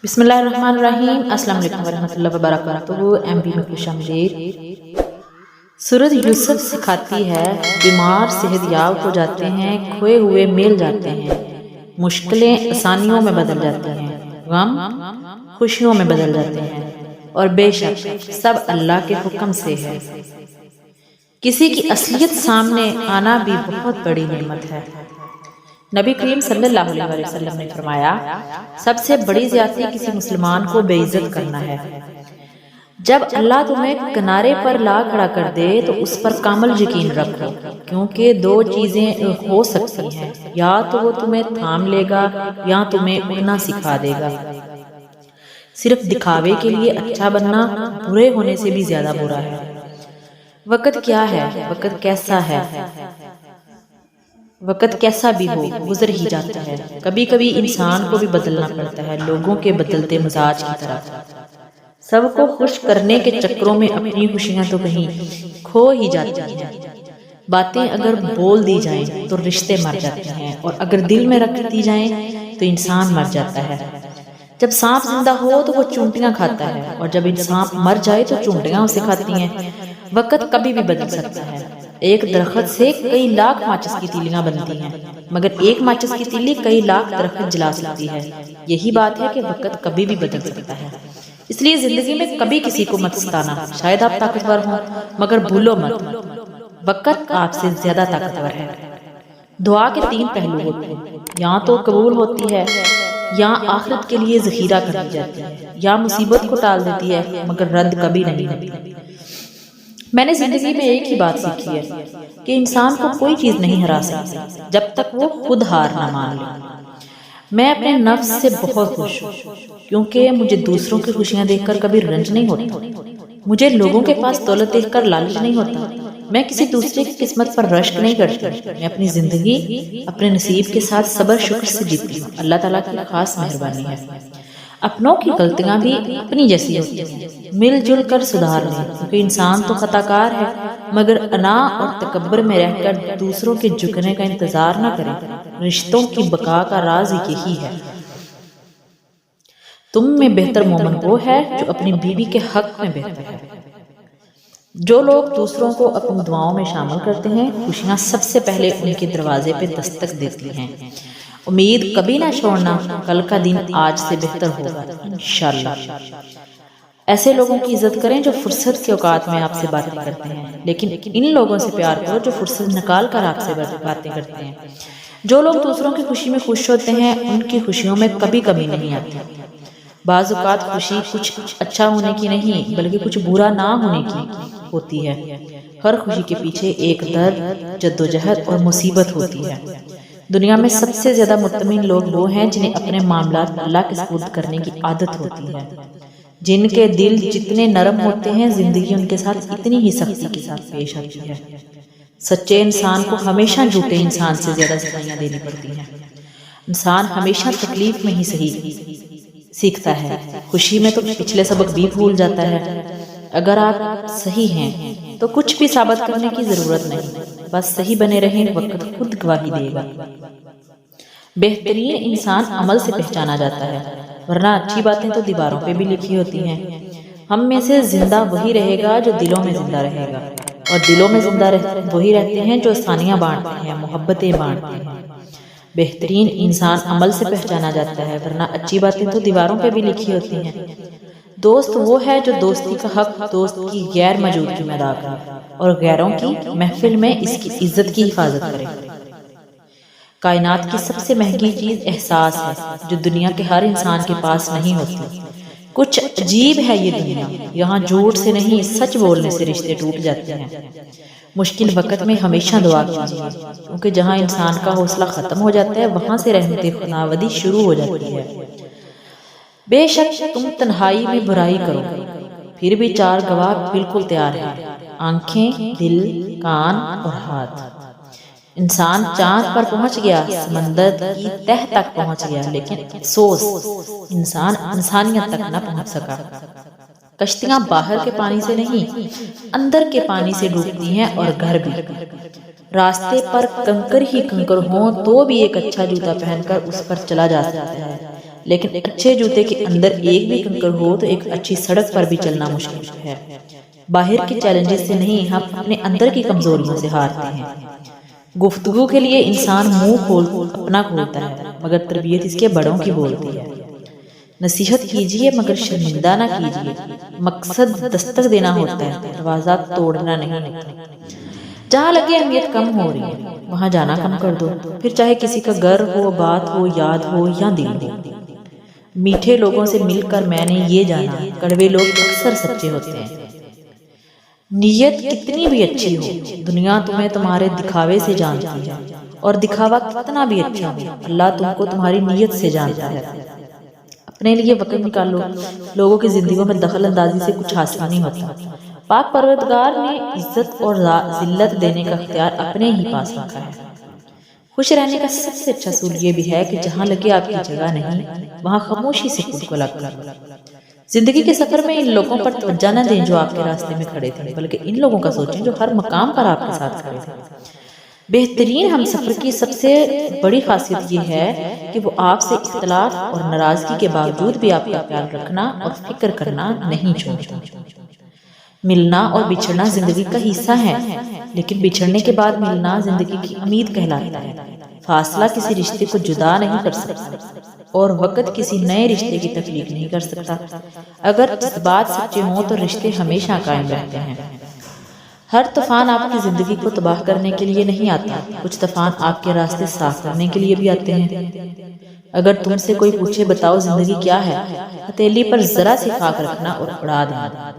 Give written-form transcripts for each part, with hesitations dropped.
بسم اللہ الرحمن الرحیم۔ السلام علیکم ورحمۃ اللہ وبرکاتہ۔ MP میں خوش آمدید۔ سورۃ یوسف سکھاتی ہے بیمار صحت یاب ہو جاتے ہیں، کھوئے ہوئے مل جاتے ہیں، مشکلیں آسانیوں میں بدل جاتی ہیں، غم خوشیوں میں بدل جاتے ہیں، اور بے شک سب اللہ کے حکم سے ہے۔ کسی کی اصلیت سامنے آنا بھی بہت بڑی نعمت ہے۔ نبی کریم صلی اللہ علیہ وسلم نے فرمایا، سب سے بڑی زیادتی کسی مسلمان کو بے عزت کرنا ہے۔ جب اللہ تمہیں کنارے پر لا کھڑا کر دے تو اس پر کامل یقین رکھو، کیونکہ دو چیزیں ہو سکتی ہیں، یا تو وہ تمہیں تھام لے گا یا تمہیں اڑنا سکھا دے گا۔ صرف دکھاوے کے لیے اچھا بننا برے ہونے سے بھی زیادہ برا ہے۔ وقت کیا ہے، وقت کیسا ہے، وقت کیسا بھی ہو گزر ہی جاتا ہے۔ کبھی کبھی انسان کو بھی بدلنا پڑتا ہے، لوگوں کے بدلتے مزاج کی طرح۔ سب کو خوش کرنے کے چکروں میں اپنی خوشیاں تو کہیں کھو ہی جاتی ہیں۔ باتیں اگر بول دی جائیں تو رشتے مر جاتے ہیں، اور اگر دل میں رکھ دی جائیں تو انسان مر جاتا ہے۔ جب سانپ زندہ ہو تو وہ چونٹیاں کھاتا ہے، اور جب انسان مر جائے تو چونٹیاں اسے کھاتی ہیں۔ وقت کبھی بھی بدل سکتا ہے۔ ایک درخت سے کئی لاکھ ماچس کی تیلیاں بنتی ہیں، مگر ایک ماچس کی تیلی کئی لاکھ درخت جلا سکتی ہے۔ یہی بات ہے کہ وقت کبھی بھی بدل سکتا ہے۔ اس لیے زندگی میں کبھی کسی کو مت ستانا۔ شاید آپ طاقتور ہوں، مگر بھولو مت، وقت آپ سے زیادہ طاقتور ہے۔ دعا کے تین پہلو ہوتے ہیں، یا تو قبول ہوتی ہے، یا آخرت کے لیے ذخیرہ کر دی جاتی ہے، یا مصیبت کو ٹال دیتی ہے مگر رد کبھی نہیں ہوتی۔ میں نے زندگی میں ایک ہی بات سیکھی ہے کہ انسان کو کوئی چیز نہیں ہرا سکتی جب تک وہ خود ہار نہ مان لے۔ میں اپنے نفس سے بہت خوش ہوں، کیونکہ مجھے دوسروں کی خوشیاں دیکھ کر کبھی رنج نہیں ہوتا۔ مجھے لوگوں کے پاس دولت دیکھ کر لالچ نہیں ہوتا۔ میں کسی دوسرے کی قسمت پر رشک نہیں کرتی۔ میں اپنی زندگی اپنے نصیب کے ساتھ صبر شکر سے جیتی ہوں۔ اللہ تعالیٰ کی خاص مہربانی ہے۔ اپنوں کی غلطیاں بھی اپنی جیسی ہوتی ہیں، مل جل کر سدھار لیں، کیونکہ انسان تو خطا کار ہے، مگر انا اور تکبر میں رہ کر دوسروں کے جھکنے کا انتظار نہ کریں۔ رشتوں کی بقا کا راز یہی ہے۔ تم میں بہتر مومن وہ ہے جو اپنی بیوی کے حق میں بہتر ہے۔ جو لوگ دوسروں کو اپنی دعاؤں میں شامل کرتے ہیں، خوشیاں سب سے پہلے ان کے دروازے پہ دستک دیتی ہیں۔ امید کبھی نہ چھوڑنا، کل کا دن آج سے بہتر ہوگا انشاءاللہ۔ ایسے لوگوں کی عزت کریں جو فرصت کے اوقات میں آپ سے باتیں کرتے ہیں، لیکن ان لوگوں سے پیار کرو جو فرصت نکال کر آپ سے باتیں کرتے ہیں۔ جو لوگ دوسروں کی خوشی میں خوش ہوتے ہیں، ان کی خوشیوں میں کبھی کمی نہیں آتی۔ بعض اوقات خوشی کچھ اچھا ہونے کی نہیں بلکہ کچھ برا نہ ہونے کی ہوتی ہے۔ ہر خوشی کے پیچھے ایک درد، جدوجہد اور مصیبت ہوتی ہے۔ دنیا میں سب سے زیادہ مطمئن لوگ وہ ہیں جنہیں اپنے معاملات اللہ کے سپرد کرنے کی عادت ہوتی ہے۔ جن کے دل جتنے نرم ہوتے ہیں، زندگی ان کے ساتھ اتنی ہی سختی کے ساتھ پیش آتی ہے۔ سچے انسان کو ہمیشہ جھوٹے انسان سے زیادہ سزائیاں دینی پڑتی ہیں۔ انسان ہمیشہ تکلیف میں ہی صحیح سیکھتا ہے، خوشی میں تو پچھلے سبق بھی بھول جاتا ہے۔ اگر آپ صحیح ہیں تو کچھ بھی ثابت کرنے کی ضرورت نہیں، بس صحیح بنے رہیں، وقت خود گواہی دے گا۔ بہترین انسان عمل سے پہچانا جاتا ہے، ورنہ اچھی باتیں تو دیواروں پہ بھی لکھی ہوتی ہیں۔ ہم میں سے زندہ وہی رہے گا جو دلوں میں زندہ رہے گا، اور دلوں میں زندہ وہی رہتے ہیں جو آسانیاں بانٹتے ہیں، محبتیں بانٹتے ہیں۔ بہترین انسان عمل سے پہچانا جاتا ہے، ورنہ اچھی باتیں تو دیواروں پہ بھی لکھی ہوتی ہیں۔ دوست وہ ہے جو دوستی کا حق دوست کی غیر موجودگی میں ادا کرے، اور غیروں کی محفل میں اس کی عزت کی حفاظت کرے۔ کائنات کی سب سے مہنگی چیز احساس ہے، جو دنیا کے ہر انسان کے پاس نہیں ہوتی۔ کچھ عجیب ہے یہ دنیا، یہاں جھوٹ سے نہیں سچ بولنے سے رشتے ٹوٹ جاتے ہیں۔ مشکل وقت میں ہمیشہ دعا کیجیے، کیونکہ جہاں انسان کا حوصلہ ختم ہو جاتا ہے وہاں سے رحمت خداوندی شروع ہو جاتی ہے۔ بے شک تم تنہائی میں برائی کرو، پھر بھی چار گواہ بالکل تیار ہیں، آنکھیں، دل، کان اور ہاتھ۔ انسان چاند پر پہنچ گیا، سمندر کی تہ تک پہنچ گیا، لیکن افسوس انسان انسانیت تک نہ پہنچ سکا۔ کشتیاں باہر کے پانی سے نہیں اندر کے پانی سے ڈوبتی ہیں، اور گھر بھی۔ راستے پر کنکر ہی کنکر ہوں تو بھی ایک اچھا جوتا پہن کر اس پر چلا جا سکتا ہے، لیکن اچھے جوتے کے اندر ایک بھی کنکر ہو تو ایک اچھی سڑک پر بھی چلنا مشکل ہے۔ باہر کے چیلنجز سے نہیں، ہم اپنے اندر کی کمزوریوں سے ہارتے ہیں۔ گفتگو کے لیے انسان منہ اپنا کھولتا ہے، مگر تربیت اس کے بڑوں کی بولتی ہے۔ نصیحت کیجیے مگر شرمندہ نہ کیجیے۔ مقصد دستک دینا ہوتا ہے، دروازہ توڑنا نہیں ہوتا۔ جہاں لگے اہمیت کم ہو رہی ہے وہاں جانا کم کر دو، پھر چاہے کسی کا گھر ہو، بات ہو، یاد ہو یا دل ہو۔ میٹھے لوگوں سے مل کر میں نے یہ جانا، کڑوے لوگ اکثر سچے ہوتے ہیں۔ نیت کتنی بھی اچھی ہو، دنیا تمہیں تمہارے دکھاوے سے جانتی ہے، اور دکھاوا کتنا بھی اچھا ہو، اللہ تم کو تمہاری نیت سے جانتا ہے۔ اپنے لیے وقت نکالو، لوگوں کی زندگیوں میں دخل اندازی سے کچھ حاصل نہیں ہوتا۔ پاک پروردگار نے عزت اور ذلت دینے کا اختیار اپنے ہی پاس رکھا ہے۔ خوش رہنے کا سب سے اچھا اصول یہ بھی ہے کہ جہاں لگے آپ کی جگہ نہیں، وہاں خاموشی سے خود کو لگ کرو۔ زندگی کے سفر میں ان لوگوں پر توجہ نہ دیں جو آپ کے راستے میں کھڑے تھے، بلکہ ان لوگوں کا سوچیں جو ہر مقام پر آپ کے ساتھ کھڑے تھے۔ بہترین ہم سفر کی سب سے بڑی خاصیت یہ ہے کہ وہ آپ سے اختلاف اور ناراضگی کے باوجود بھی آپ کا خیال رکھنا اور فکر کرنا نہیں چھوڑتا۔ ملنا اور بچھڑنا زندگی کا حصہ ہے، لیکن بچھڑنے کے بعد ملنا زندگی کی امید کہلاتا ہے۔ فاصلہ کسی رشتے کو جدا نہیں کر سکتا، اور وقت کسی نئے رشتے کی تخلیق نہیں کر سکتا۔ اگر جذبات سچے ہوں تو رشتے ہمیشہ قائم رہتے ہیں۔ ہر طوفان آپ کی زندگی کو تباہ کرنے کے لیے نہیں آتا، کچھ طوفان آپ کے راستے صاف کرنے کے لیے بھی آتے ہیں۔ اگر تم سے کوئی پوچھے بتاؤ زندگی کیا ہے، ہتھیلی پر ذرا سی خاک رکھنا اور اڑا دینا۔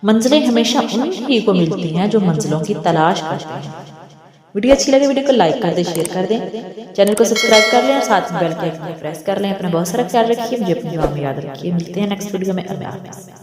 منزلیں ہمیشہ ان ہی کو ملتی ہیں جو منزلوں کی تلاش کرتے ہیں۔ ویڈیو اچھی لگے ویڈیو کو لائک کر دیں، شیئر کر دیں، چینل کو سبسکرائب کر لیں اور ساتھ میں بیل کے آئیکن کو پریس کر لیں۔ اپنا بہت سارا خیال رکھیے، مجھے اپنی دعا میں یاد رکھیے۔ ملتے ہیں نیکسٹ ویڈیو میں۔ اللہ حافظ۔